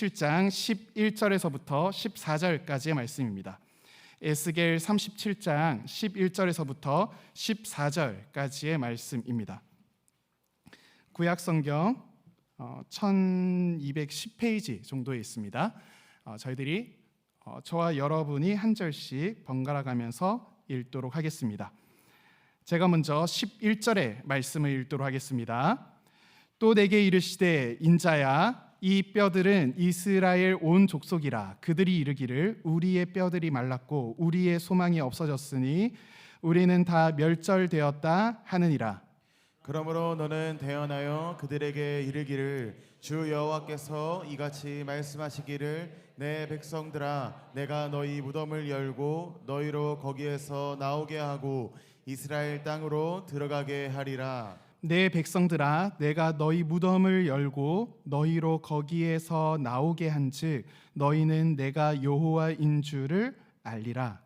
7장 11절에서부터 14절까지의 말씀입니다. 에스겔 37장 11절에서부터 14절까지의 말씀입니다. 구약성경 1210페이지 정도에 있습니다. 저희들이 저와 여러분이 한 절씩 번갈아 가면서 읽도록 하겠습니다. 제가 먼저 11절의 말씀을 읽도록 하겠습니다. 또 내게 이르시되 인자야 이 뼈들은 이스라엘 온 족속이라. 그들이 이르기를 우리의 뼈들이 말랐고 우리의 소망이 없어졌으니 우리는 다 멸절되었다 하느니라. 그러므로 너는 대언하여 그들에게 이르기를 주 여호와께서 이같이 말씀하시기를 내 백성들아 내가 너희 무덤을 열고 너희로 거기에서 나오게 하고 이스라엘 땅으로 들어가게 하리라. 내 백성들아 내가 너희 무덤을 열고 너희로 거기에서 나오게 한즉 너희는 내가 여호와인 줄을 알리라.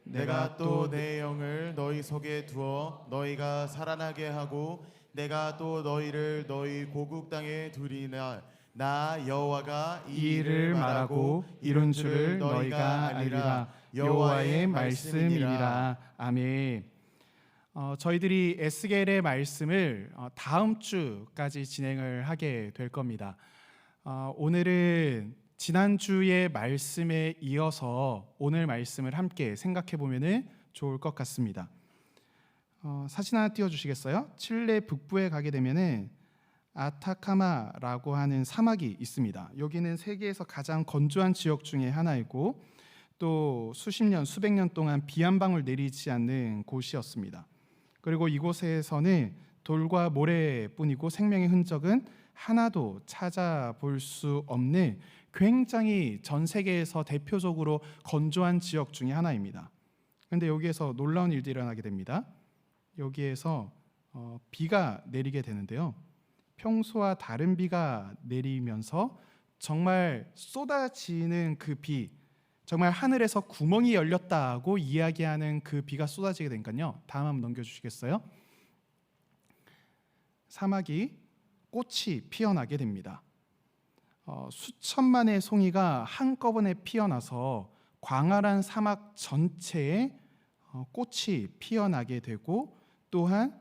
내가 또 내 영을 너희 속에 두어 너희가 살아나게 하고 내가 또 너희를 너희 고국 땅에 두리나 나 여호와가 이 일을 말하고 이룬 줄을 너희가 알리라. 여호와의 말씀이니라. 아멘. 저희들이 에스겔의 말씀을 다음 주까지 진행을 하게 될 겁니다. 오늘은 지난주의 말씀에 이어서 오늘 말씀을 함께 생각해 보면 좋을 것 같습니다. 사진 하나 띄워주시겠어요? 칠레 북부에 가게 되면 아타카마라고 하는 사막이 있습니다. 여기는 세계에서 가장 건조한 지역 중에 하나이고 또 수십 년, 수백 년 동안 비 한 방울 내리지 않는 곳이었습니다. 그리고 이곳에서는 돌과 모래뿐이고 생명의 흔적은 하나도 찾아볼 수 없는 굉장히 전 세계에서 대표적으로 건조한 지역 중에 하나입니다. 그런데 여기에서 놀라운 일들이 일어나게 됩니다. 여기에서 비가 내리게 되는데요. 평소와 다른 비가 내리면서 정말 쏟아지는 그 비, 정말 하늘에서 구멍이 열렸다고 이야기하는 그 비가 쏟아지게 되니까요. 다음 한번 넘겨주시겠어요? 사막이 꽃이 피어나게 됩니다. 수천만의 송이가 한꺼번에 피어나서 광활한 사막 전체에 꽃이 피어나게 되고 또한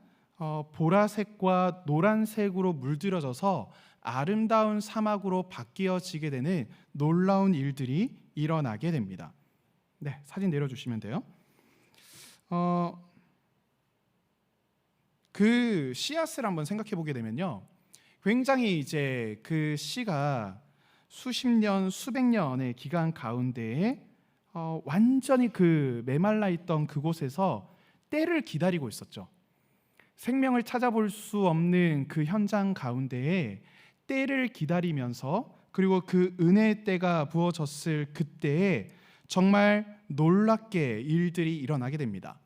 보라색과 노란색으로 물들여져서 아름다운 사막으로 바뀌어지게 되는 놀라운 일들이 일어나게 됩니다. 네, 사진 내려주시면 돼요. 그 씨앗을 한번 생각해 보게 되면요, 굉장히 이제 그 씨가 수십 년, 수백 년의 기간 가운데에 완전히 그 메말라 있던 그곳에서 때를 기다리고 있었죠. 생명을 찾아볼 수 없는 그 현장 가운데에 때를 기다리면서 그리고 그 은혜의 때가 부어졌을 그때에 정말 놀랍게 일들이 일어나게 됩니다.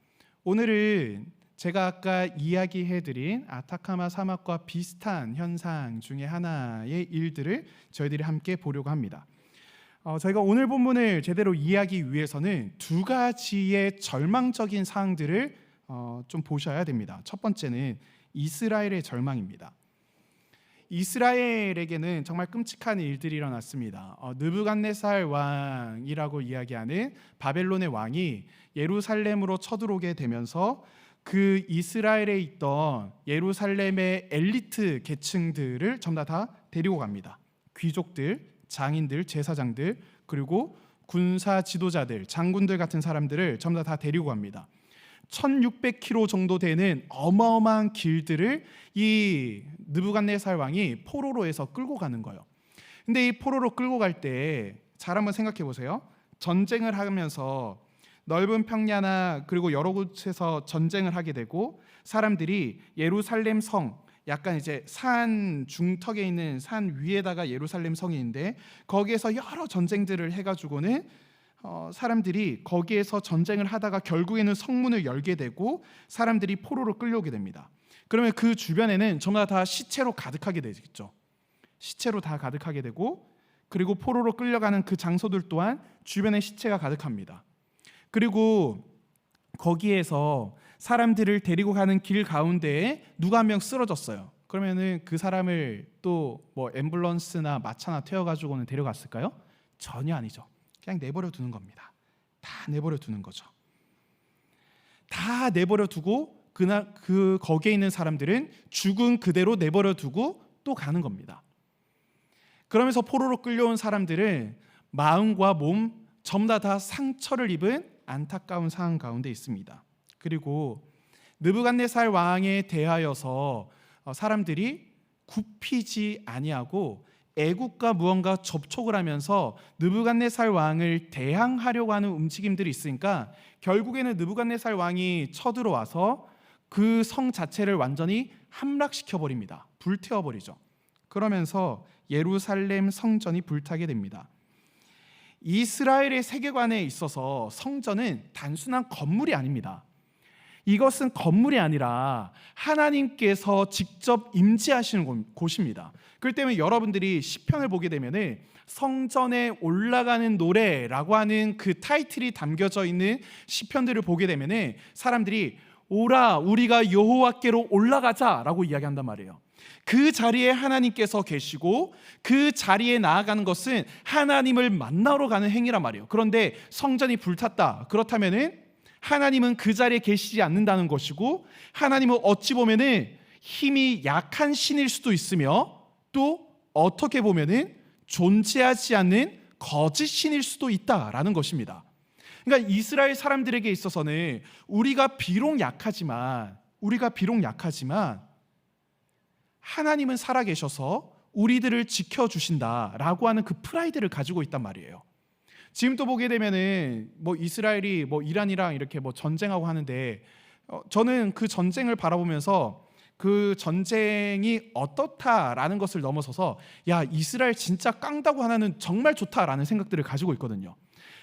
오늘은 제가 아까 이야기해드린 아타카마 사막과 비슷한 현상 중에 하나의 일들을 저희들이 함께 보려고 합니다. 저희가 오늘 본문을 제대로 이해하기 위해서는 두 가지의 절망적인 사항들을 좀 보셔야 됩니다. 첫 번째는 이스라엘의 절망입니다. 이스라엘에게는 정말 끔찍한 일들이 일어났습니다. 느부갓네살 왕이라고 이야기하는 바벨론의 왕이 예루살렘으로 쳐들어오게 되면서 그 이스라엘에 있던 예루살렘의 엘리트 계층들을 전부 다 데리고 갑니다. 귀족들, 장인들, 제사장들, 그리고 군사 지도자들, 장군들 같은 사람들을 전부 다 데리고 갑니다. 1600km 정도 되는 어마어마한 길들을 이 느부갓네살 왕이 포로로에서 끌고 가는 거예요. 근데 이 포로로 끌고 갈 때 잘 한번 생각해 보세요. 전쟁을 하면서 넓은 평야나 그리고 여러 곳에서 전쟁을 하게 되고 사람들이 예루살렘 성, 약간 이제 산 중턱에 있는 산 위에다가 예루살렘 성이 있는데 거기에서 여러 전쟁들을 해가지고는 사람들이 거기에서 전쟁을 하다가 결국에는 성문을 열게 되고 사람들이 포로로 끌려오게 됩니다. 그러면 그 주변에는 전부 다 시체로 가득하게 되겠죠. 시체로 다 가득하게 되고 그리고 포로로 끌려가는 그 장소들 또한 주변에 시체가 가득합니다. 그리고 거기에서 사람들을 데리고 가는 길 가운데에 누가 한 명 쓰러졌어요. 그러면은 그 사람을 또 뭐 앰뷸런스나 마차나 태워가지고는 데려갔을까요? 전혀 아니죠. 그냥 내버려 두는 겁니다. 다 내버려 두는 거죠. 다 내버려 두고 그날 거기에 있는 사람들은 죽은 그대로 내버려 두고 또 가는 겁니다. 그러면서 포로로 끌려온 사람들은 마음과 몸 전부 다 상처를 입은 안타까운 상황 가운데 있습니다. 그리고 느부갓네살 왕에 대하여서 사람들이 굽히지 아니하고 애국과 무언가 접촉을 하면서 느부갓네살 왕을 대항하려고 하는 움직임들이 있으니까 결국에는 느부갓네살 왕이 쳐들어와서 그 성 자체를 완전히 함락시켜 버립니다. 불태워 버리죠. 그러면서 예루살렘 성전이 불타게 됩니다. 이스라엘의 세계관에 있어서 성전은 단순한 건물이 아닙니다. 이것은 건물이 아니라 하나님께서 직접 임재하시는 곳입니다. 그렇기 때문에 여러분들이 시편을 보게 되면 성전에 올라가는 노래라고 하는 그 타이틀이 담겨져 있는 시편들을 보게 되면 사람들이 오라 우리가 여호와께로 올라가자라고 이야기한단 말이에요. 그 자리에 하나님께서 계시고 그 자리에 나아가는 것은 하나님을 만나러 가는 행위란 말이에요. 그런데 성전이 불탔다. 그렇다면은 하나님은 그 자리에 계시지 않는다는 것이고 하나님은 어찌 보면은 힘이 약한 신일 수도 있으며 또 어떻게 보면은 존재하지 않는 거짓 신일 수도 있다라는 것입니다. 그러니까 이스라엘 사람들에게 있어서는 우리가 비록 약하지만 하나님은 살아계셔서 우리들을 지켜주신다라고 하는 그 프라이드를 가지고 있단 말이에요. 지금 또 보게 되면은 뭐 이스라엘이 뭐 이란이랑 이렇게 뭐 전쟁하고 하는데 저는 그 전쟁을 바라보면서 그 전쟁이 어떻다라는 것을 넘어서서 야 이스라엘 진짜 깡다구 하나는 정말 좋다라는 생각들을 가지고 있거든요.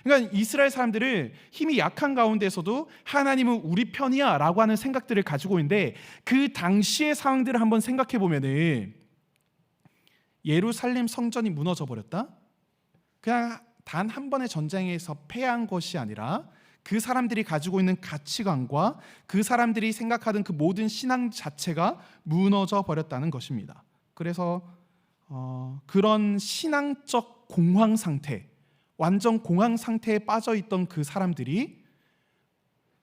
그러니까 이스라엘 사람들은 힘이 약한 가운데서도 하나님은 우리 편이야 라고 하는 생각들을 가지고 있는데 그 당시의 상황들을 한번 생각해 보면은 예루살렘 성전이 무너져 버렸다? 그냥 단 한 번의 전쟁에서 패한 것이 아니라 그 사람들이 가지고 있는 가치관과 그 사람들이 생각하던 그 모든 신앙 자체가 무너져 버렸다는 것입니다. 그래서 그런 신앙적 공황 상태, 완전 공황 상태에 빠져 있던 그 사람들이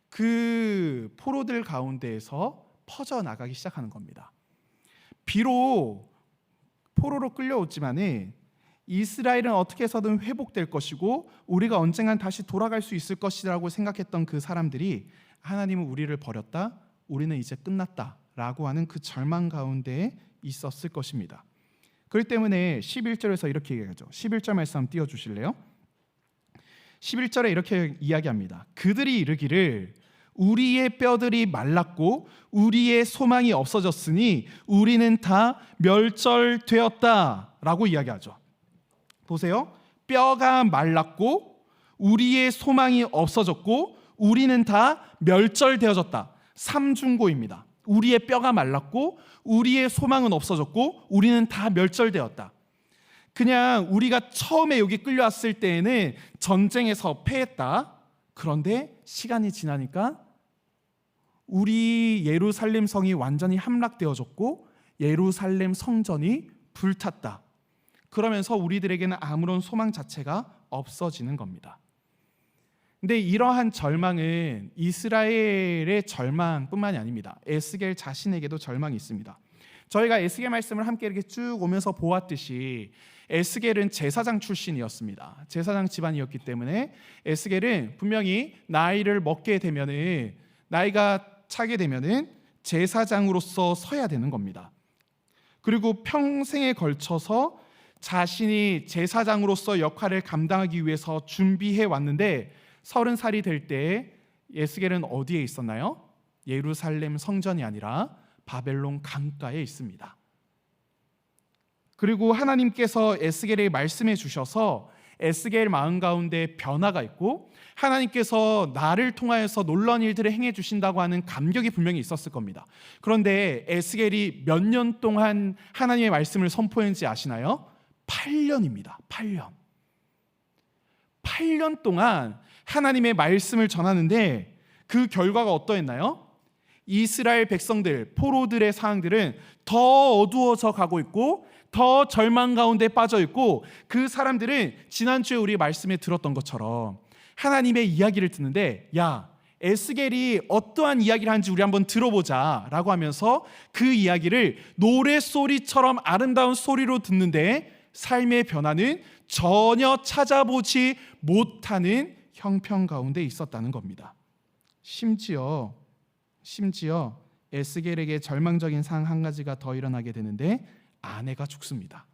그 포로들 가운데에서 퍼져 나가기 시작하는 겁니다. 비록 포로로 끌려왔지만은 이스라엘은 어떻게 해서든 회복될 것이고 우리가 언젠간 다시 돌아갈 수 있을 것이라고 생각했던 그 사람들이 하나님은 우리를 버렸다, 우리는 이제 끝났다 라고 하는 그 절망 가운데 있었을 것입니다. 그렇기 때문에 11절에서 이렇게 얘기하죠. 11절 말씀 한번 띄워주실래요? 11절에 이렇게 이야기합니다. 그들이 이르기를 우리의 뼈들이 말랐고 우리의 소망이 없어졌으니 우리는 다 멸절되었다 라고 이야기하죠. 보세요. 뼈가 말랐고 우리의 소망이 없어졌고 우리는 다 멸절되어졌다. 삼중고입니다. 우리의 뼈가 말랐고 우리의 소망은 없어졌고 우리는 다 멸절되었다. 그냥 우리가 처음에 여기 끌려왔을 때에는 전쟁에서 패했다. 그런데 시간이 지나니까 우리 예루살렘 성이 완전히 함락되어졌고 예루살렘 성전이 불탔다. 그러면서 우리들에게는 아무런 소망 자체가 없어지는 겁니다. 근데 이러한 절망은 이스라엘의 절망뿐만이 아닙니다. 에스겔 자신에게도 절망이 있습니다. 저희가 에스겔 말씀을 함께 이렇게 쭉 오면서 보았듯이 에스겔은 제사장 출신이었습니다. 제사장 집안이었기 때문에 에스겔은 분명히 나이를 먹게 되면은 나이가 차게 되면은 제사장으로서 서야 되는 겁니다. 그리고 평생에 걸쳐서 자신이 제사장으로서 역할을 감당하기 위해서 준비해 왔는데 30살이 될 때 에스겔은 어디에 있었나요? 예루살렘 성전이 아니라 바벨론 강가에 있습니다. 그리고 하나님께서 에스겔에게 말씀해 주셔서 에스겔 마음 가운데 변화가 있고 하나님께서 나를 통하여서 놀라운 일들을 행해 주신다고 하는 감격이 분명히 있었을 겁니다. 그런데 에스겔이 몇 년 동안 하나님의 말씀을 선포했는지 아시나요? 8년입니다. 8년 동안 하나님의 말씀을 전하는데 그 결과가 어떠했나요? 이스라엘 백성들, 포로들의 상황들은 더 어두워져 가고 있고 더 절망 가운데 빠져 있고, 그 사람들은 지난주에 우리 말씀에 들었던 것처럼 하나님의 이야기를 듣는데, 야, 에스겔이 어떠한 이야기를 하는지 우리 한번 들어보자 라고 하면서 그 이야기를 노랫소리처럼 아름다운 소리로 듣는데 삶의 변화는 전혀 찾아보지 못하는 형편 가운데 있었다는 겁니다. 심지어 에스겔에게 절망적인 상황 한 가지가 더 일어나게 되는데, 아내가 죽습니다.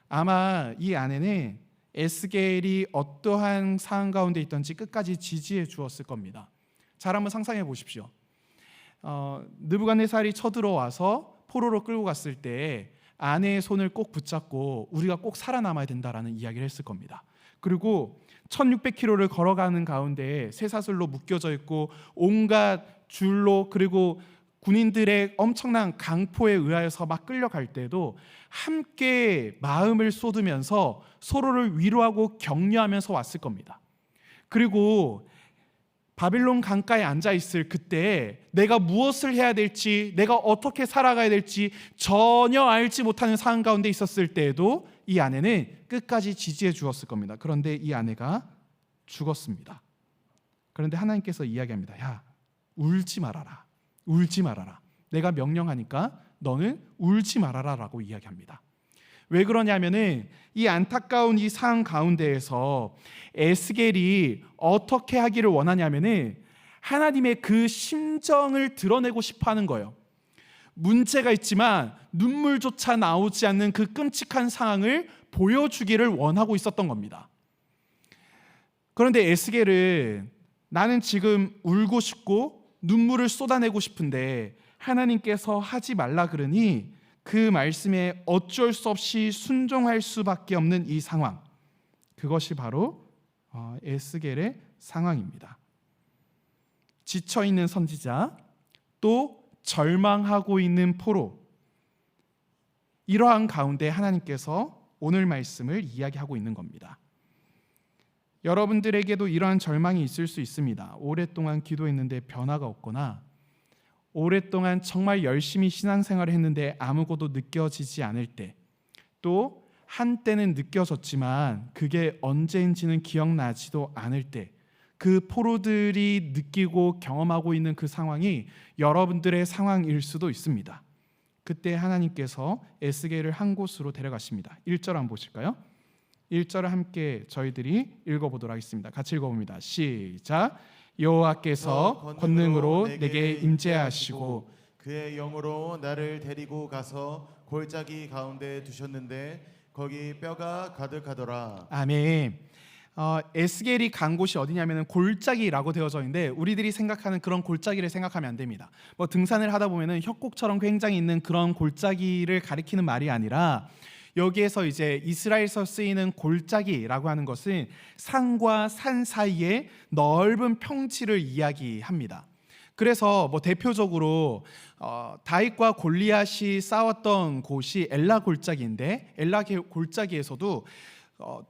아마 이 아내는 에스겔이 어떠한 상황 가운데 있던지 끝까지 지지해 주었을 겁니다. 잘 한번 상상해 보십시오. 느부갓네살이 쳐들어와서 포로로 끌고 갔을 때 아내의 손을 꼭 붙잡고 우리가 꼭 살아남아야 된다라는 이야기를 했을 겁니다. 그리고 1600km를 걸어가는 가운데 쇠사슬로 묶여져 있고 온갖 줄로, 그리고 군인들의 엄청난 강포에 의하여서 막 끌려갈 때도 함께 마음을 쏟으면서 서로를 위로하고 격려하면서 왔을 겁니다. 그리고 바빌론 강가에 앉아 있을 그때 내가 무엇을 해야 될지, 내가 어떻게 살아가야 될지 전혀 알지 못하는 상황 가운데 있었을 때에도 이 아내는 끝까지 지지해 주었을 겁니다. 그런데 이 아내가 죽었습니다. 그런데 하나님께서 이야기합니다. 야, 울지 말아라. 울지 말아라. 내가 명령하니까 너는 울지 말아라 라고 이야기합니다. 왜 그러냐면은 이 안타까운 이 상황 가운데에서 에스겔이 어떻게 하기를 원하냐면은 하나님의 그 심정을 드러내고 싶어 하는 거예요. 문제가 있지만 눈물조차 나오지 않는 그 끔찍한 상황을 보여주기를 원하고 있었던 겁니다. 그런데 에스겔은 나는 지금 울고 싶고 눈물을 쏟아내고 싶은데 하나님께서 하지 말라 그러니 그 말씀에 어쩔 수 없이 순종할 수밖에 없는 이 상황, 그것이 바로 에스겔의 상황입니다. 지쳐있는 선지자, 또 절망하고 있는 포로, 이러한 가운데 하나님께서 오늘 말씀을 이야기하고 있는 겁니다. 여러분들에게도 이러한 절망이 있을 수 있습니다. 오랫동안 기도했는데 변화가 없거나, 오랫동안 정말 열심히 신앙생활을 했는데 아무것도 느껴지지 않을 때, 또 한때는 느껴졌지만 그게 언제인지는 기억나지도 않을 때, 그 포로들이 느끼고 경험하고 있는 그 상황이 여러분들의 상황일 수도 있습니다. 그때 하나님께서 에스겔을 한 곳으로 데려가십니다. 1절 한번 보실까요? 1절을 함께 저희들이 읽어보도록 하겠습니다. 같이 읽어봅니다. 시작. 여호와께서 권능으로 내게 임재하시고 그의 영으로 나를 데리고 가서 골짜기 가운데 두셨는데 거기 뼈가 가득하더라. 아멘. 에스겔이 간 곳이 어디냐면 골짜기라고 되어져 있는데, 우리들이 생각하는 그런 골짜기를 생각하면 안 됩니다. 뭐 등산을 하다 보면은 협곡처럼 굉장히 있는 그런 골짜기를 가리키는 말이 아니라, 여기에서 이제 이스라엘에서 쓰이는 골짜기라고 하는 것은 산과 산 사이에 넓은 평지를 이야기합니다. 그래서 뭐 대표적으로 다윗과 골리앗이 싸웠던 곳이 엘라 골짜기인데, 엘라 골짜기에서도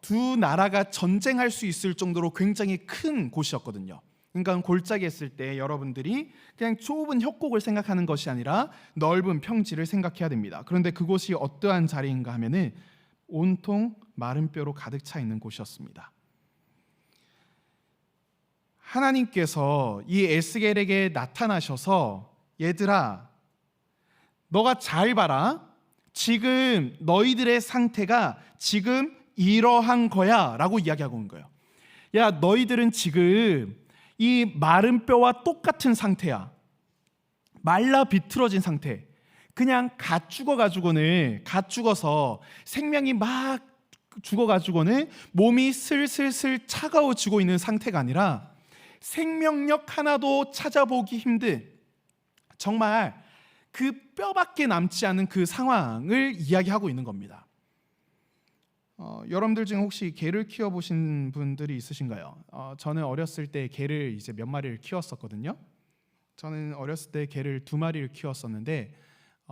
두 나라가 전쟁할 수 있을 정도로 굉장히 큰 곳이었거든요. 그러니까 골짜기 했을 때 여러분들이 그냥 좁은 협곡을 생각하는 것이 아니라 넓은 평지를 생각해야 됩니다. 그런데 그곳이 어떠한 자리인가 하면은 온통 마른 뼈로 가득 차 있는 곳이었습니다. 하나님께서 이 에스겔에게 나타나셔서, 얘들아, 너가 잘 봐라. 지금 너희들의 상태가 지금 이러한 거야 라고 이야기하고 온 거예요. 야, 너희들은 지금 이 마른 뼈와 똑같은 상태야. 말라 비틀어진 상태. 그냥 갓 죽어서 생명이 막 죽어가지고는 몸이 슬슬슬 차가워지고 있는 상태가 아니라 생명력 하나도 찾아보기 힘든, 정말 그 뼈밖에 남지 않은 그 상황을 이야기하고 있는 겁니다. 여러분들 중에 혹시 개를 키워보신 분들이 있으신가요? 저는 어렸을 때 개를 이제 몇 마리를 키웠었거든요. 저는 어렸을 때 개를 2마리를 키웠었는데,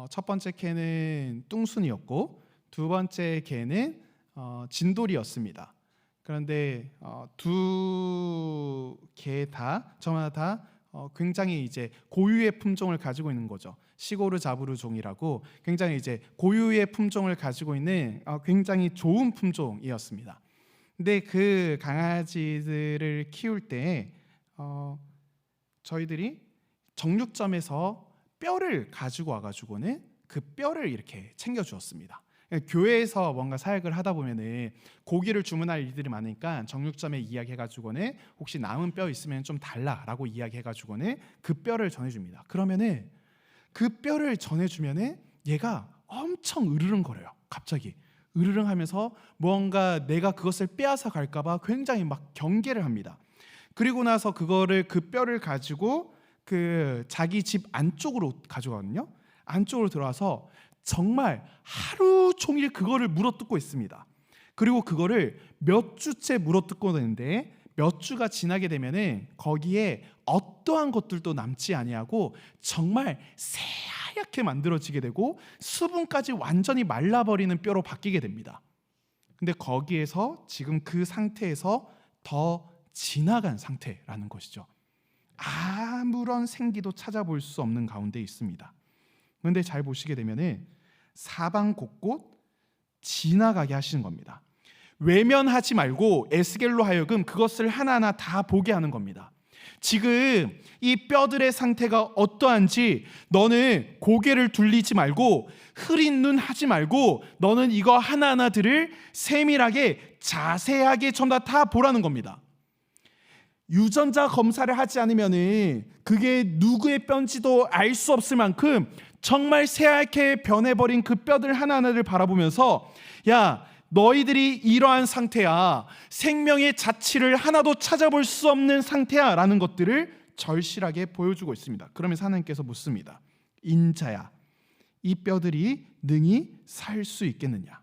첫 번째 개는 뚱순이었고 두 번째 개는 진돌이었습니다. 그런데 두 개 다 저마다 굉장히 이제 고유의 품종을 가지고 있는 거죠. 시고르 자부르 종이라고 굉장히 이제 고유의 품종을 가지고 있는 굉장히 좋은 품종이었습니다. 근데 그 강아지들을 키울 때 저희들이 정육점에서 뼈를 가지고 와가지고는 그 뼈를 이렇게 챙겨 주었습니다. 교회에서 뭔가 사역을 하다 보면은 고기를 주문할 일들이 많으니까 정육점에 이야기해가지고는 혹시 남은 뼈 있으면 좀 달라라고 이야기해가지고는 그 뼈를 전해줍니다. 그러면은 그 뼈를 전해주면은 얘가 엄청 으르렁거려요. 갑자기 으르렁하면서 뭔가 내가 그것을 빼앗아 갈까봐 굉장히 막 경계를 합니다. 그리고 나서 그 뼈를 가지고 그 자기 집 안쪽으로 가져가거든요. 안쪽으로 들어와서 정말 하루 종일 그거를 물어뜯고 있습니다. 그리고 그거를 몇 주째 물어뜯고 있는데 몇 주가 지나게 되면은 거기에 어떠한 것들도 남지 아니하고 정말 새하얗게 만들어지게 되고 수분까지 완전히 말라버리는 뼈로 바뀌게 됩니다. 근데 거기에서 지금 그 상태에서 더 지나간 상태라는 것이죠. 아무런 생기도 찾아볼 수 없는 가운데 있습니다. 그런데 잘 보시게 되면은 사방 곳곳 지나가게 하시는 겁니다. 외면하지 말고 에스겔로 하여금 그것을 하나하나 다 보게 하는 겁니다. 지금 이 뼈들의 상태가 어떠한지 너는 고개를 돌리지 말고 흐린 눈 하지 말고 너는 이거 하나하나들을 세밀하게 자세하게 전부 다 보라는 겁니다. 유전자 검사를 하지 않으면은 그게 누구의 뼈인지도 알 수 없을 만큼 정말 새하얗게 변해버린 그 뼈들 하나하나를 바라보면서 야, 너희들이 이러한 상태야, 생명의 자취를 하나도 찾아볼 수 없는 상태야 라는 것들을 절실하게 보여주고 있습니다. 그러면서 하나님께서 묻습니다. 인자야, 이 뼈들이 능히 살 수 있겠느냐?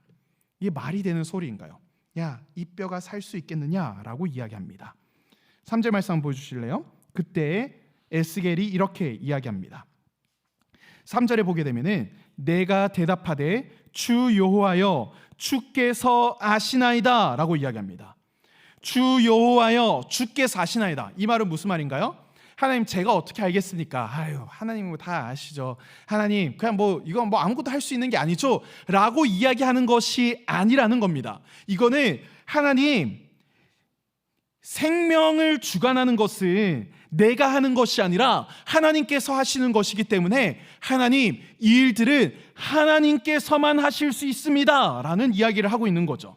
이게 말이 되는 소리인가요? 야, 이 뼈가 살 수 있겠느냐라고 이야기합니다. 3절 말씀 한번 보여주실래요? 그때 에스겔이 이렇게 이야기합니다. 3절에 보게 되면은 내가 대답하되 주 여호와여 주께서 아시나이다 라고 이야기합니다. 주 여호와여 주께서 아시나이다. 이 말은 무슨 말인가요? 하나님, 제가 어떻게 알겠습니까? 하나님 뭐 다 아시죠. 하나님, 그냥 뭐 이건 뭐 아무것도 할 수 있는 게 아니죠 라고 이야기하는 것이 아니라는 겁니다. 이거는 하나님, 생명을 주관하는 것은 내가 하는 것이 아니라 하나님께서 하시는 것이기 때문에 하나님, 이 일들은 하나님께서만 하실 수 있습니다 라는 이야기를 하고 있는 거죠.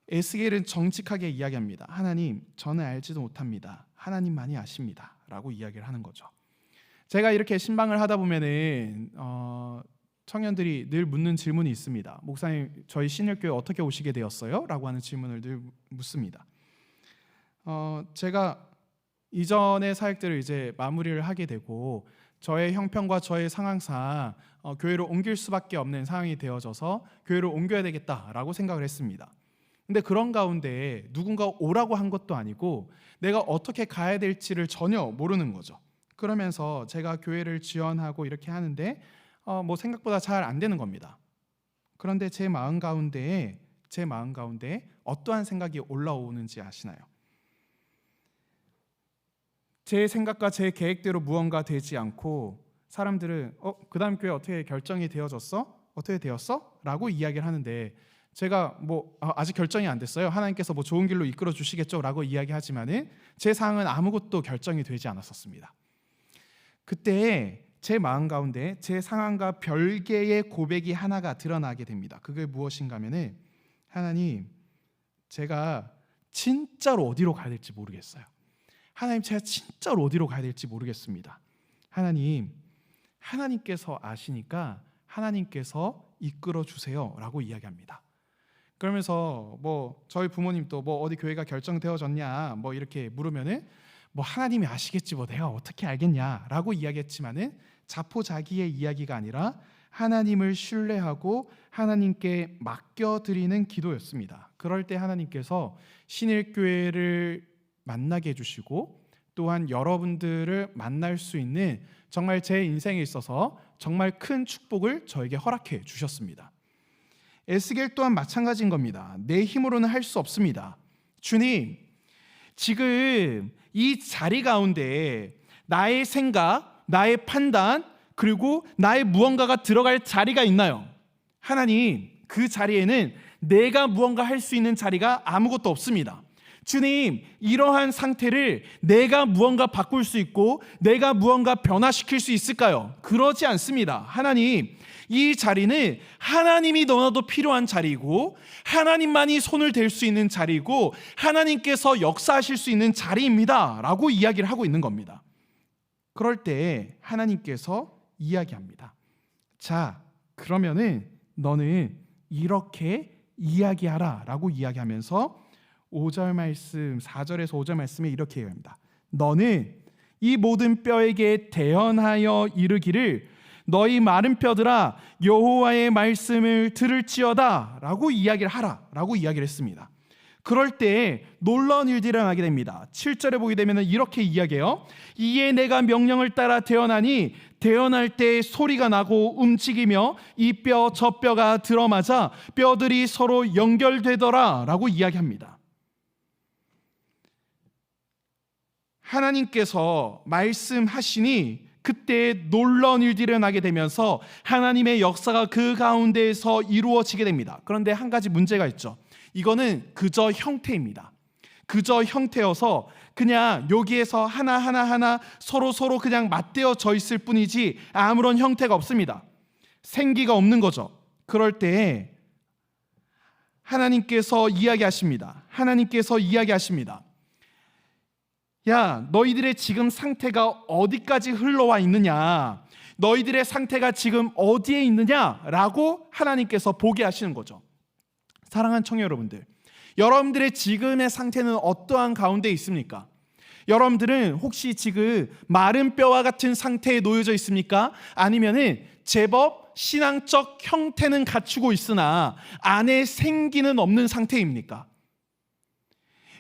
에스겔은 정직하게 이야기합니다. 하나님, 저는 알지도 못합니다. 하나님만이 아십니다 라고 이야기를 하는 거죠. 제가 이렇게 신방을 하다 보면은 청년들이 늘 묻는 질문이 있습니다. 목사님, 저희 신일교회 어떻게 오시게 되었어요? 라고 하는 질문을 늘 묻습니다. 제가 이전의 사역들을 이제 마무리를 하게 되고 저의 형편과 저의 상황상 교회로 옮길 수밖에 없는 상황이 되어져서 교회를 옮겨야 되겠다라고 생각을 했습니다. 근데 그런 가운데 누군가 오라고 한 것도 아니고 내가 어떻게 가야 될지를 전혀 모르는 거죠. 그러면서 제가 교회를 지원하고 이렇게 하는데 뭐 생각보다 잘 안 되는 겁니다. 그런데 제 마음 가운데 어떠한 생각이 올라오는지 아시나요? 제 생각과 제 계획대로 무언가 되지 않고 사람들은 그 다음 교회 어떻게 결정이 되어졌어? 어떻게 되었어? 라고 이야기를 하는데 제가 뭐 아직 결정이 안 됐어요. 하나님께서 뭐 좋은 길로 이끌어 주시겠죠 라고 이야기하지만은 제 상황은 아무것도 결정이 되지 않았었습니다. 그때 제 마음 가운데 제 상황과 별개의 고백이 하나가 드러나게 됩니다. 그게 무엇인가 하면은 하나님, 제가 진짜로 어디로 가야 될지 모르겠어요. 하나님, 제가 진짜로 어디로 가야 될지 모르겠습니다. 하나님, 하나님께서 아시니까 하나님께서 이끌어 주세요 라고 이야기합니다. 그러면서 뭐 저희 부모님도 뭐 어디 교회가 결정되어졌냐 뭐 이렇게 물으면은 뭐 하나님이 아시겠지 뭐 내가 어떻게 알겠냐라고 이야기했지만은 자포자기의 이야기가 아니라 하나님을 신뢰하고 하나님께 맡겨드리는 기도였습니다. 그럴 때 하나님께서 신일교회를 만나게 해주시고 또한 여러분들을 만날 수 있는 정말 제 인생에 있어서 정말 큰 축복을 저에게 허락해 주셨습니다. 에스겔 또한 마찬가지인 겁니다. 내 힘으로는 할 수 없습니다. 주님, 지금 이 자리 가운데 나의 생각, 나의 판단, 그리고 나의 무언가가 들어갈 자리가 있나요? 하나님, 그 자리에는 내가 무언가 할 수 있는 자리가 아무것도 없습니다. 주님, 이러한 상태를 내가 무언가 바꿀 수 있고 내가 무언가 변화시킬 수 있을까요? 그러지 않습니다. 하나님, 이 자리는 하나님이 너무나도 필요한 자리이고 하나님만이 손을 댈 수 있는 자리이고 하나님께서 역사하실 수 있는 자리입니다 라고 이야기를 하고 있는 겁니다. 그럴 때 하나님께서 이야기합니다. 자, 그러면은 너는 이렇게 이야기하라 라고 이야기하면서 5절 말씀, 4절에서 5절 말씀에 이렇게 얘기합니다. 너는 이 모든 뼈에게 대언하여 이르기를 너희 마른 뼈들아 여호와의 말씀을 들을지어다 라고 이야기를 하라 라고 이야기를 했습니다. 그럴 때 놀라운 일들이 일어나게 됩니다. 7절에 보게 되면 이렇게 이야기해요. 이에 내가 명령을 따라 대언하니 대언할 때 소리가 나고 움직이며 이 뼈 저 뼈가 들어맞아 뼈들이 서로 연결되더라 라고 이야기합니다. 하나님께서 말씀하시니 그때 놀라운 일들이 일어나게 되면서 하나님의 역사가 그 가운데에서 이루어지게 됩니다. 그런데 한 가지 문제가 있죠. 이거는 그저 형태입니다. 그저 형태여서 그냥 여기에서 하나 서로 그냥 맞대어져 있을 뿐이지 아무런 형태가 없습니다. 생기가 없는 거죠. 그럴 때 하나님께서 이야기하십니다. 야, 너희들의 지금 상태가 어디까지 흘러와 있느냐? 너희들의 상태가 지금 어디에 있느냐라고 하나님께서 보게 하시는 거죠. 사랑하는 청년 여러분들, 여러분들의 지금의 상태는 어떠한 가운데 있습니까? 여러분들은 혹시 지금 마른 뼈와 같은 상태에 놓여져 있습니까? 아니면은 제법 신앙적 형태는 갖추고 있으나 안에 생기는 없는 상태입니까?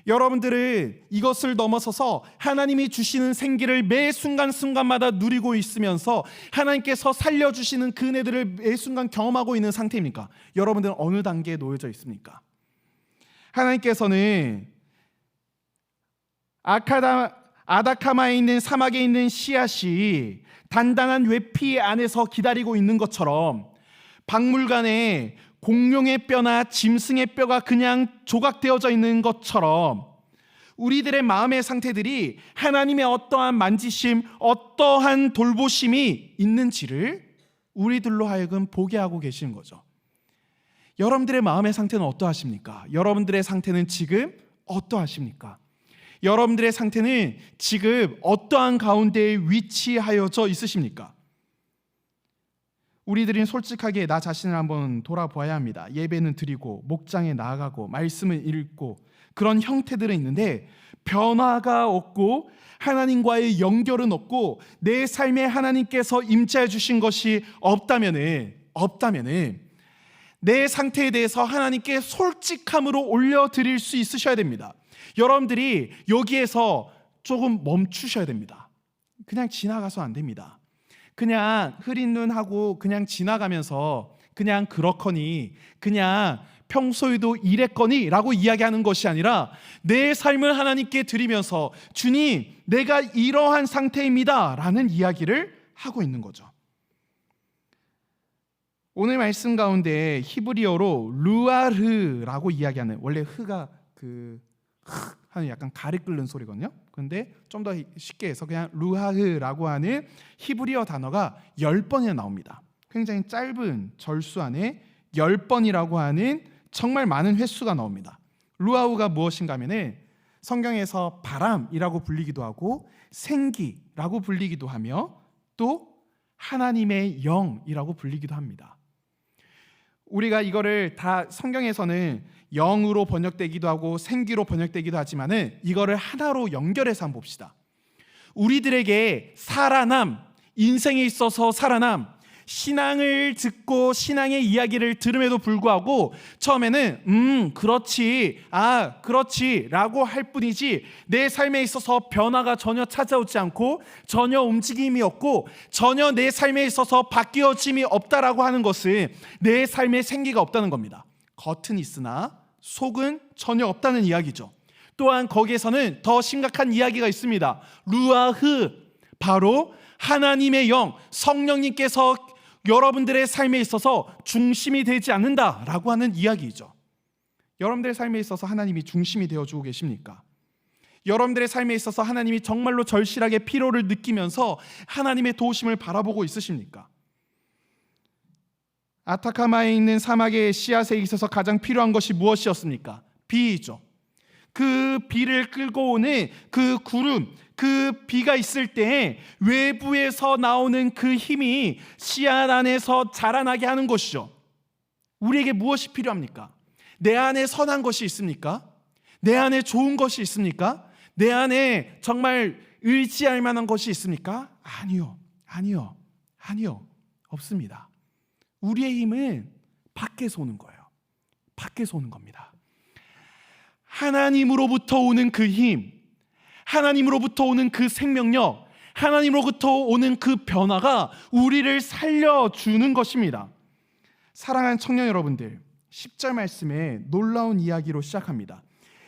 여러분들은 이것을 넘어서서 하나님이 주시는 생기를 매 순간순간마다 누리고 있으면서 하나님께서 살려주시는 그 은혜들을 매 순간 경험하고 있는 상태입니까? 여러분들은 어느 단계에 놓여져 있습니까? 하나님께서는 아다카마에 있는 사막에 있는 씨앗이 단단한 외피 안에서 기다리고 있는 것처럼 박물관에 공룡의 뼈나 짐승의 뼈가 그냥 조각되어져 있는 것처럼 우리들의 마음의 상태들이 하나님의 어떠한 만지심, 어떠한 돌보심이 있는지를 우리들로 하여금 보게 하고 계시는 거죠. 여러분들의 마음의 상태는 어떠하십니까? 여러분들의 상태는 지금 어떠하십니까? 여러분들의 상태는 지금 어떠한 가운데에 위치하여져 있으십니까? 우리들은 솔직하게 나 자신을 한번 돌아보아야 합니다. 예배는 드리고 목장에 나아가고 말씀을 읽고 그런 형태들은 있는데 변화가 없고 하나님과의 연결은 없고 내 삶에 하나님께서 임재해 주신 것이 없다면은 내 상태에 대해서 하나님께 솔직함으로 올려드릴 수 있으셔야 됩니다. 여러분들이 여기에서 조금 멈추셔야 됩니다. 그냥 지나가서 안 됩니다. 그냥 흐린 눈 하고 그냥 지나가면서 그냥 그렇거니 그냥 평소에도 이랬거니 라고 이야기하는 것이 아니라 내 삶을 하나님께 드리면서 주님, 내가 이러한 상태입니다 라는 이야기를 하고 있는 거죠. 오늘 말씀 가운데 히브리어로 루아르라고 이야기하는, 원래 흐가 하는 약간 가리 끓는 소리거든요. 그런데 좀 더 쉽게 해서 그냥 루하흐라고 하는 히브리어 단어가 10번이나 나옵니다. 굉장히 짧은 절수 안에 10번이라고 하는 정말 많은 횟수가 나옵니다. 루아우가 무엇인가 하면은 성경에서 바람이라고 불리기도 하고 생기라고 불리기도 하며 또 하나님의 영이라고 불리기도 합니다. 우리가 이거를 다 성경에서는 영으로 번역되기도 하고 생기로 번역되기도 하지만은 이거를 하나로 연결해서 한번 봅시다. 우리들에게 살아남, 인생에 있어서 살아남, 신앙을 듣고 신앙의 이야기를 들음에도 불구하고 처음에는 그렇지 라고 할 뿐이지 내 삶에 있어서 변화가 전혀 찾아오지 않고 전혀 움직임이 없고 전혀 내 삶에 있어서 바뀌어짐이 없다라고 하는 것은 내 삶에 생기가 없다는 겁니다. 겉은 있으나 속은 전혀 없다는 이야기죠. 또한 거기에서는 더 심각한 이야기가 있습니다. 루아흐, 바로 하나님의 영, 성령님께서 여러분들의 삶에 있어서 중심이 되지 않는다라고 하는 이야기이죠. 여러분들의 삶에 있어서 하나님이 중심이 되어주고 계십니까? 여러분들의 삶에 있어서 하나님이 정말로 절실하게 피로를 느끼면서 하나님의 도우심을 바라보고 있으십니까? 아타카마에 있는 사막의 씨앗에 있어서 가장 필요한 것이 무엇이었습니까? 비이죠. 그 비를 끌고 오는 그 구름, 그 비가 있을 때 외부에서 나오는 그 힘이 씨앗 안에서 자라나게 하는 것이죠. 우리에게 무엇이 필요합니까? 내 안에 선한 것이 있습니까? 내 안에 좋은 것이 있습니까? 내 안에 정말 의지할 만한 것이 있습니까? 아니요. 없습니다. 우리의 힘은 밖에서 오는 거예요. 밖에서 오는 겁니다. 하나님으로부터 오는 그 힘, 하나님으로부터 오는 그 생명력, 하나님으로부터 오는 그 변화가 우리를 살려주는 것입니다. 사랑하는 청년 여러분들, 10절 말씀에 놀라운 이야기로 시작합니다.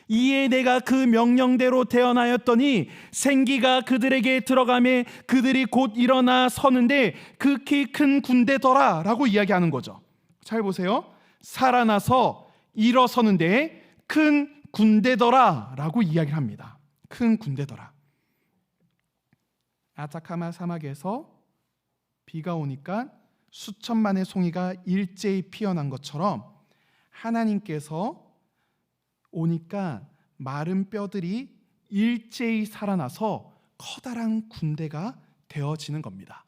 이에 내가 그 명령대로 태어나였더니 생기가 그들에게 들어가매 그들이 곧 일어나 서는데 극히 큰 군대더라 라고 이야기하는 거죠. 잘 보세요. 살아나서 일어서는데 큰 군대더라 라고 이야기를 합니다. 큰 군대더라. 아타카마 사막에서 비가 오니까 수천만의 송이가 일제히 피어난 것처럼 하나님께서 오니까 마른 뼈들이 일제히 살아나서 커다란 군대가 되어지는 겁니다.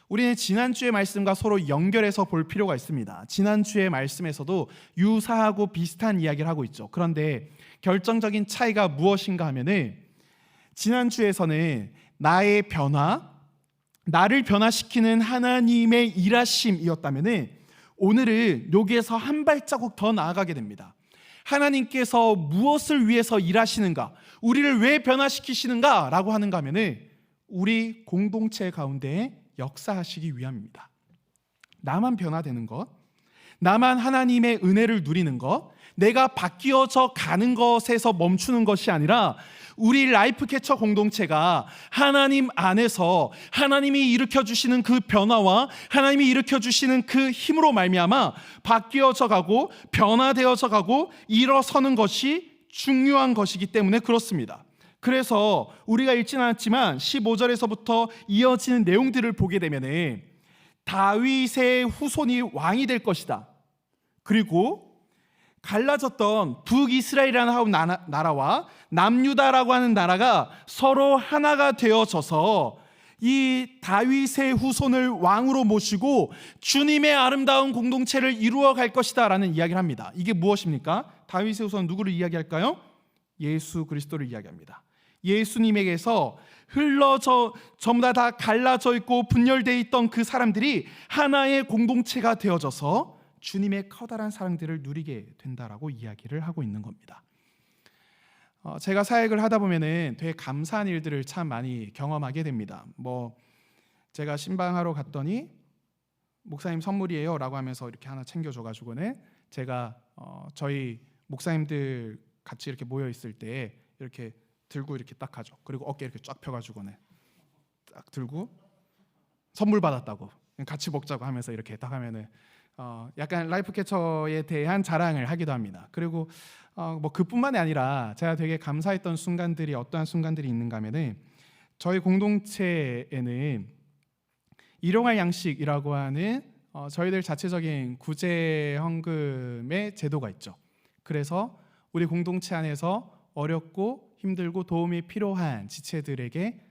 우리는 지난주의 말씀과 서로 연결해서 볼 필요가 있습니다. 지난주의 말씀에서도 유사하고 비슷한 이야기를 하고 있죠. 그런데 결정적인 차이가 무엇인가 하면은 지난주에서는 나의 변화, 나를 변화시키는 하나님의 일하심이었다면은 오늘은 여기에서 한 발자국 더 나아가게 됩니다. 하나님께서 무엇을 위해서 일하시는가, 우리를 왜 변화시키시는가 라고 하는가 하면은 우리 공동체 가운데 역사하시기 위함입니다. 나만 변화되는 것, 나만 하나님의 은혜를 누리는 것, 내가 바뀌어져 가는 것에서 멈추는 것이 아니라 우리 라이프캐쳐 공동체가 하나님 안에서 하나님이 일으켜주시는 그 변화와 하나님이 일으켜주시는 그 힘으로 말미암아 바뀌어져 가고 변화되어져 가고 일어서는 것이 중요한 것이기 때문에 그렇습니다. 그래서 우리가 읽지는 않았지만 15절에서부터 이어지는 내용들을 보게 되면 다윗의 후손이 왕이 될 것이다. 그리고 갈라졌던 북이스라엘이라는 나라와 남유다라고 하는 나라가 서로 하나가 되어져서 이 다윗의 후손을 왕으로 모시고 주님의 아름다운 공동체를 이루어 갈 것이다 라는 이야기를 합니다. 이게 무엇입니까? 다윗의 후손은 누구를 이야기할까요? 예수 그리스도를 이야기합니다. 예수님에게서 흘러져 전부 다 갈라져 있고 분열되어 있던 그 사람들이 하나의 공동체가 되어져서 주님의 커다란 사랑들을 누리게 된다라고 이야기를 하고 있는 겁니다. 제가 사역을 하다 보면은 되게 감사한 일들을 참 많이 경험하게 됩니다. 제가 신방하러 갔더니 목사님 선물이에요 라고 하면서 이렇게 하나 챙겨줘가지고는 제가 저희 목사님들 같이 이렇게 모여 있을 때 이렇게 들고 이렇게 딱 하죠. 그리고 어깨 이렇게 쫙 펴가지고는 딱 들고 선물 받았다고 같이 먹자고 하면서 이렇게 딱 하면은 약간 라이프캐쳐에 대한 자랑을 하기도 합니다. 그리고 그뿐만이 아니라 제가 되게 감사했던 순간들이 어떠한 순간들이 있는가 하면은 저희 공동체에는 일용할 양식이라고 하는 저희들 자체적인 구제 헌금의 제도가 있죠. 그래서 우리 공동체 안에서 어렵고 힘들고 도움이 필요한 지체들에게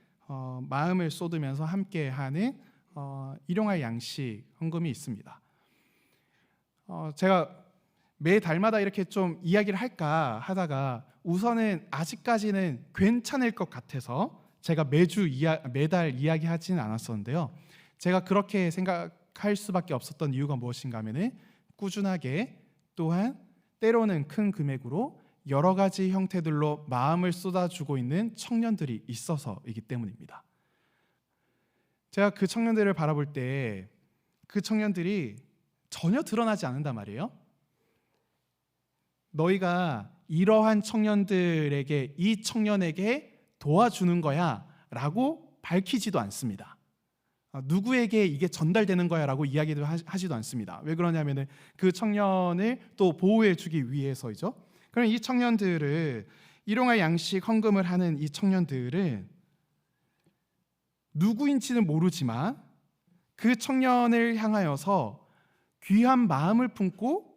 마음을 쏟으면서 함께하는 일용할 양식 헌금이 있습니다. 제가 매달마다 이렇게 좀 이야기를 할까 하다가 우선은 아직까지는 괜찮을 것 같아서 제가 매달 이야기하지는 않았었는데요. 제가 그렇게 생각할 수밖에 없었던 이유가 무엇인가 하면은 꾸준하게 또한 때로는 큰 금액으로 여러 가지 형태들로 마음을 쏟아주고 있는 청년들이 있어서이기 때문입니다. 제가 그 청년들을 바라볼 때 그 청년들이 전혀 드러나지 않는단 말이에요. 너희가 이러한 청년들에게, 이 청년에게 도와주는 거야 라고 밝히지도 않습니다. 누구에게 이게 전달되는 거야 라고 이야기도 하지도 않습니다. 왜 그러냐면 그 청년을 또 보호해 주기 위해서이죠. 그럼 이 청년들을, 일용할 양식 헌금을 하는 이 청년들은 누구인지는 모르지만 그 청년을 향하여서 귀한 마음을 품고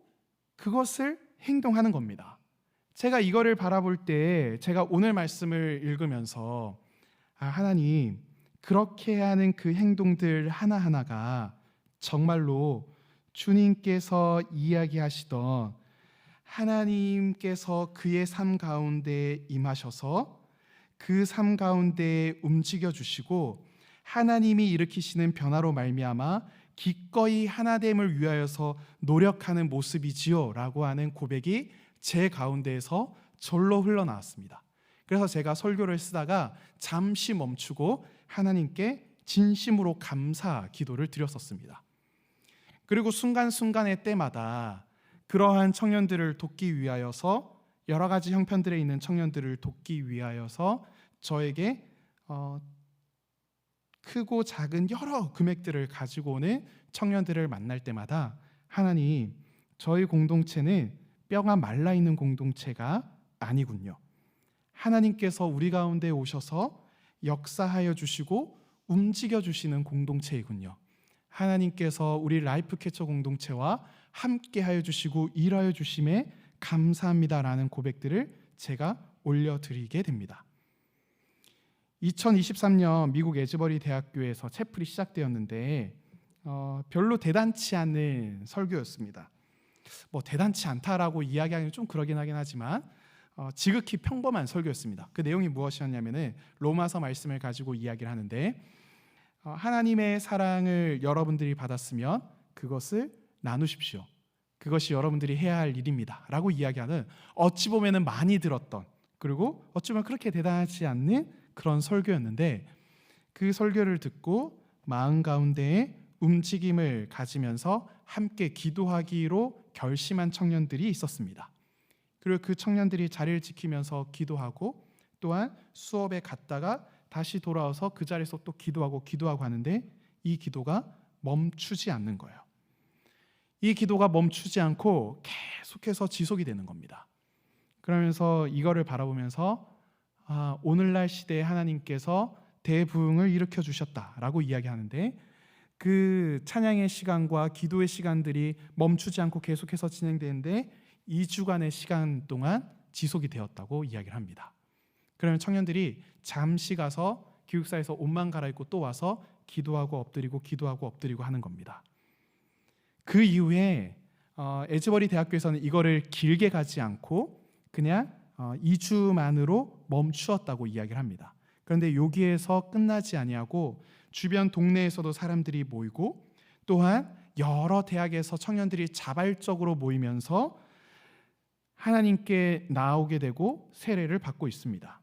그것을 행동하는 겁니다. 제가 이거를 바라볼 때, 제가 오늘 말씀을 읽으면서 하나님, 그렇게 하는 그 행동들 하나하나가 정말로 주님께서 이야기하시던 하나님께서 그의 삶 가운데 임하셔서 그 삶 가운데 움직여 주시고 하나님이 일으키시는 변화로 말미암아 기꺼이 하나됨을 위하여서 노력하는 모습이지요 라고 하는 고백이 제 가운데에서 절로 흘러나왔습니다. 그래서 제가 설교를 쓰다가 잠시 멈추고 하나님께 진심으로 감사 기도를 드렸었습니다. 그리고 순간순간의 때마다 그러한 청년들을 돕기 위하여서, 여러 가지 형편들에 있는 청년들을 돕기 위하여서 저에게 크고 작은 여러 금액들을 가지고 오는 청년들을 만날 때마다 하나님, 저희 공동체는 뼈가 말라있는 공동체가 아니군요. 하나님께서 우리 가운데 오셔서 역사하여 주시고 움직여 주시는 공동체이군요. 하나님께서 우리 라이프 캐쳐 공동체와 함께 하여 주시고 일하여 주심에 감사합니다라는 고백들을 제가 올려드리게 됩니다. 2023년 미국 에즈버리 대학교에서 채플이 시작되었는데 별로 대단치 않은 설교였습니다. 뭐 대단치 않다라고 이야기하기는 좀 그러긴 하긴 하지만 지극히 평범한 설교였습니다. 그 내용이 무엇이었냐면은 로마서 말씀을 가지고 이야기를 하는데, 하나님의 사랑을 여러분들이 받았으면 그것을 나누십시오. 그것이 여러분들이 해야 할 일입니다 라고 이야기하는, 어찌 보면은 많이 들었던, 그리고 어찌 보면 그렇게 대단하지 않는 그런 설교였는데, 그 설교를 듣고 마음 가운데에 움직임을 가지면서 함께 기도하기로 결심한 청년들이 있었습니다. 그리고 그 청년들이 자리를 지키면서 기도하고, 또한 수업에 갔다가 다시 돌아와서 그 자리에서 또 기도하고 하는데 이 기도가 멈추지 않는 거예요. 이 기도가 멈추지 않고 계속해서 지속이 되는 겁니다. 그러면서 이거를 바라보면서 오늘날 시대에 하나님께서 대부흥을 일으켜 주셨다라고 이야기하는데, 그 찬양의 시간과 기도의 시간들이 멈추지 않고 계속해서 진행되는데 2주간의 시간 동안 지속이 되었다고 이야기를 합니다. 그러면 청년들이 잠시 가서 기숙사에서 옷만 갈아입고 또 와서 기도하고 엎드리고 하는 겁니다. 그 이후에 에즈버리 대학교에서는 이거를 길게 가지 않고 그냥 2주만으로 멈추었다고 이야기를 합니다. 그런데 여기에서 끝나지 아니하고 주변 동네에서도 사람들이 모이고, 또한 여러 대학에서 청년들이 자발적으로 모이면서 하나님께 나아오게 되고 세례를 받고 있습니다.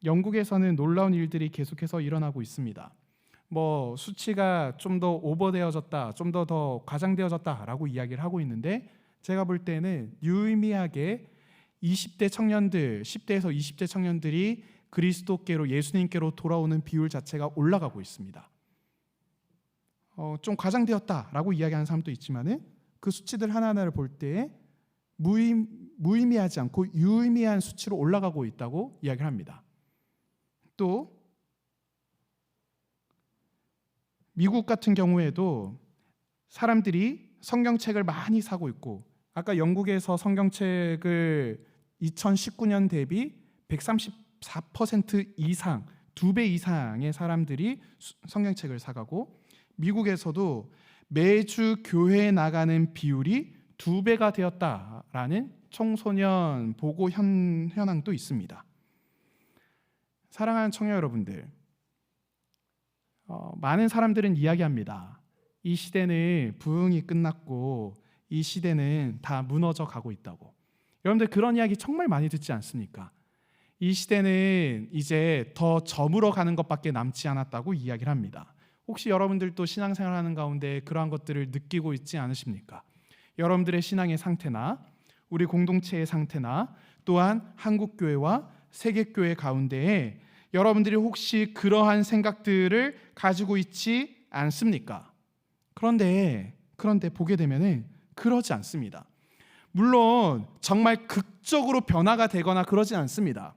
영국에서는 놀라운 일들이 계속해서 일어나고 있습니다. 뭐 수치가 좀 더 오버되어졌다, 좀 더 과장되어졌다라고 이야기를 하고 있는데, 제가 볼 때는 유의미하게 20대 청년들, 10대에서 20대 청년들이 그리스도께로, 예수님께로 돌아오는 비율 자체가 올라가고 있습니다. 좀 과장되었다라고 이야기하는 사람도 있지만은 그 수치들 하나하나를 볼 때 무의미하지 않고 유의미한 수치로 올라가고 있다고 이야기를 합니다. 또 미국 같은 경우에도 사람들이 성경책을 많이 사고 있고, 아까 영국에서 성경책을 2019년 대비 134% 이상, 2배 이상의 사람들이 성경책을 사가고, 미국에서도 매주 교회에 나가는 비율이 2배가 되었다라는 청소년 보고 현황도 있습니다. 사랑하는 청년 여러분들, 많은 사람들은 이야기합니다. 이 시대는 부흥이 끝났고 이 시대는 다 무너져 가고 있다고. 여러분들 그런 이야기 정말 많이 듣지 않습니까? 이 시대는 이제 더 저물어 가는 것밖에 남지 않았다고 이야기를 합니다. 혹시 여러분들도 신앙생활하는 가운데 그러한 것들을 느끼고 있지 않으십니까? 여러분들의 신앙의 상태나 우리 공동체의 상태나 또한 한국교회와 세계교회 가운데에 여러분들이 혹시 그러한 생각들을 가지고 있지 않습니까? 그런데 보게 되면은 그러지 않습니다. 물론 정말 극적으로 변화가 되거나 그러진 않습니다.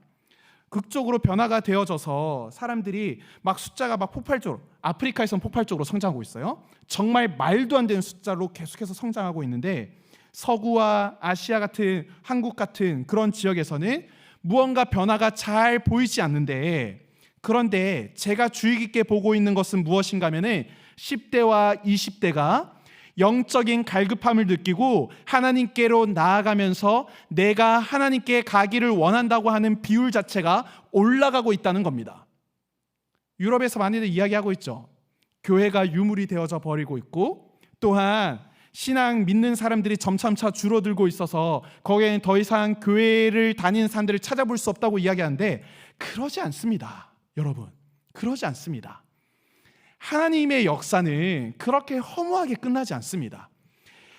극적으로 변화가 되어져서 사람들이 막 숫자가 막 폭발적으로, 아프리카에선 폭발적으로 성장하고 있어요. 정말 말도 안 되는 숫자로 계속해서 성장하고 있는데, 서구와 아시아 같은, 한국 같은 그런 지역에서는 무언가 변화가 잘 보이지 않는데, 그런데 제가 주의 깊게 보고 있는 것은 무엇인가 하면은 10대와 20대가 영적인 갈급함을 느끼고 하나님께로 나아가면서 내가 하나님께 가기를 원한다고 하는 비율 자체가 올라가고 있다는 겁니다. 유럽에서 많이들 이야기하고 있죠. 교회가 유물이 되어져 버리고 있고, 또한 신앙 믿는 사람들이 점차 줄어들고 있어서 거기에는 더 이상 교회를 다니는 사람들을 찾아볼 수 없다고 이야기하는데, 그러지 않습니다. 여러분, 그러지 않습니다. 하나님의 역사는 그렇게 허무하게 끝나지 않습니다.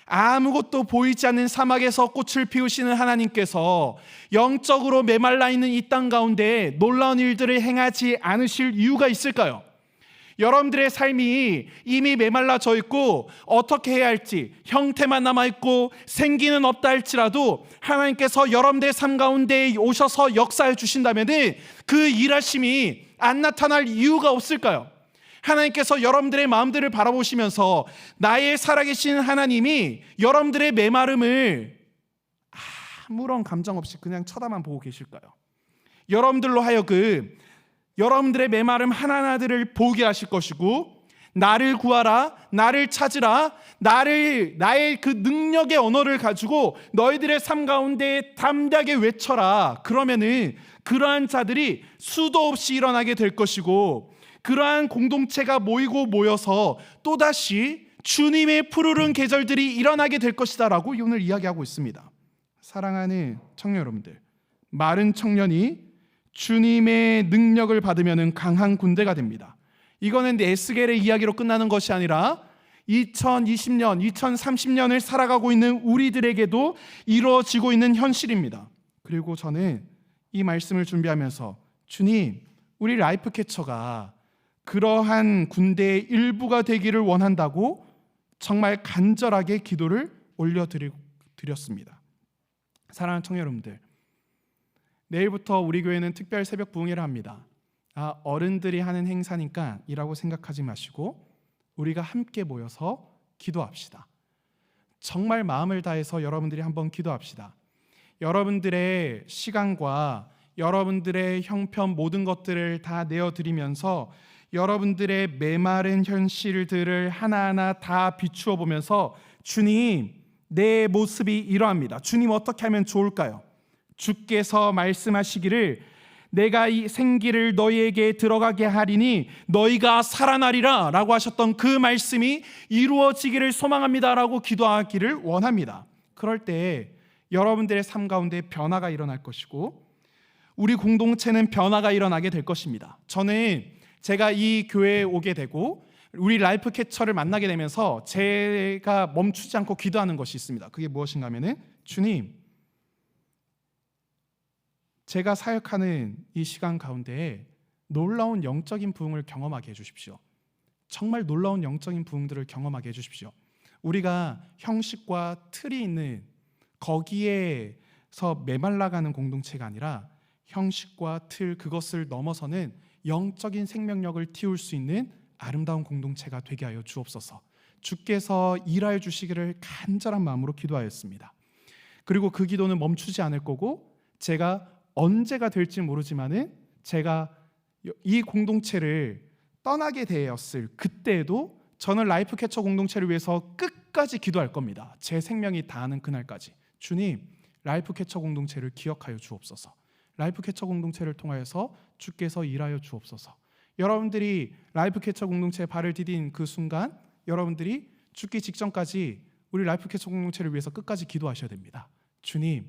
아무것도 보이지 않는 사막에서 꽃을 피우시는 하나님께서 영적으로 메말라 있는 이 땅 가운데 놀라운 일들을 행하지 않으실 이유가 있을까요? 여러분들의 삶이 이미 메말라져 있고 어떻게 해야 할지, 형태만 남아있고 생기는 없다 할지라도 하나님께서 여러분들의 삶 가운데 오셔서 역사해 주신다면 그 일하심이 안 나타날 이유가 없을까요? 하나님께서 여러분들의 마음들을 바라보시면서 나의 살아계신 하나님이 여러분들의 메마름을 아무런 감정 없이 그냥 쳐다만 보고 계실까요? 여러분들로 하여금 여러분들의 메마름 하나하나들을 보게 하실 것이고, 나를 구하라, 나를 찾으라, 나의 그 능력의 언어를 가지고 너희들의 삶 가운데 담대하게 외쳐라. 그러면은 그러한 자들이 수도 없이 일어나게 될 것이고, 그러한 공동체가 모여서 또다시 주님의 푸르른 계절들이 일어나게 될 것이다 라고 오늘 이야기하고 있습니다. 사랑하는 청년 여러분들, 마른 청년이 주님의 능력을 받으면 강한 군대가 됩니다. 이거는 에스겔의 이야기로 끝나는 것이 아니라 2020년, 2030년을 살아가고 있는 우리들에게도 이루어지고 있는 현실입니다. 그리고 저는 이 말씀을 준비하면서 주님, 우리 라이프 캐쳐가 그러한 군대의 일부가 되기를 원한다고 정말 간절하게 기도를 올려드렸습니다. 사랑하는 청년 여러분들, 내일부터 우리 교회는 특별 새벽 부흥회를 합니다. 어른들이 하는 행사니까 이라고 생각하지 마시고 우리가 함께 모여서 기도합시다. 정말 마음을 다해서 여러분들이 한번 기도합시다. 여러분들의 시간과 여러분들의 형편 모든 것들을 다 내어드리면서 여러분들의 메마른 현실들을 하나하나 다 비추어 보면서 주님, 내 모습이 이러합니다. 주님, 어떻게 하면 좋을까요? 주께서 말씀하시기를 내가 이 생기를 너희에게 들어가게 하리니 너희가 살아나리라 라고 하셨던 그 말씀이 이루어지기를 소망합니다 라고 기도하기를 원합니다. 그럴 때 여러분들의 삶 가운데 변화가 일어날 것이고 우리 공동체는 변화가 일어나게 될 것입니다. 저는 제가 이 교회에 오게 되고 우리 라이프 캐쳐를 만나게 되면서 제가 멈추지 않고 기도하는 것이 있습니다. 그게 무엇인가 하면은 주님, 제가 사역하는 이 시간 가운데에 놀라운 영적인 부흥을 경험하게 해주십시오. 정말 놀라운 영적인 부흥들을 경험하게 해주십시오. 우리가 형식과 틀이 있는 거기에서 메말라가는 공동체가 아니라 형식과 틀, 그것을 넘어서는 영적인 생명력을 틔울 수 있는 아름다운 공동체가 되게 하여 주옵소서. 주께서 일하여 주시기를 간절한 마음으로 기도하였습니다. 그리고 그 기도는 멈추지 않을 거고 제가 언제가 될지 모르지만은 제가 이 공동체를 떠나게 되었을 그때에도 저는 라이프 캐쳐 공동체를 위해서 끝까지 기도할 겁니다. 제 생명이 다하는 그날까지. 주님, 라이프 캐쳐 공동체를 기억하여 주옵소서. 라이프 캐쳐 공동체를 통하여서 주께서 일하여 주옵소서. 여러분들이 라이프 캐쳐 공동체에 발을 디딘 그 순간 여러분들이 죽기 직전까지 우리 라이프 캐쳐 공동체를 위해서 끝까지 기도하셔야 됩니다. 주님,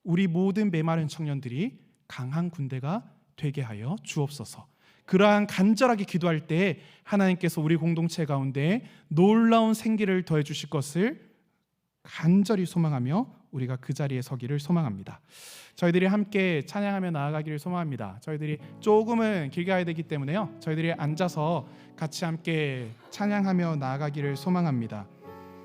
우리 모든 메마른 청년들이 강한 군대가 되게 하여 주옵소서. 그러한 간절하게 기도할 때 하나님께서 우리 공동체 가운데 놀라운 생기를 더해 주실 것을 간절히 소망하며 우리가 그 자리에 서기를 소망합니다. 저희들이 함께 찬양하며 나아가기를 소망합니다. 저희들이 조금은 길 가야 되기 때문에요. 저희들이 앉아서 같이 함께 찬양하며 나아가기를 소망합니다.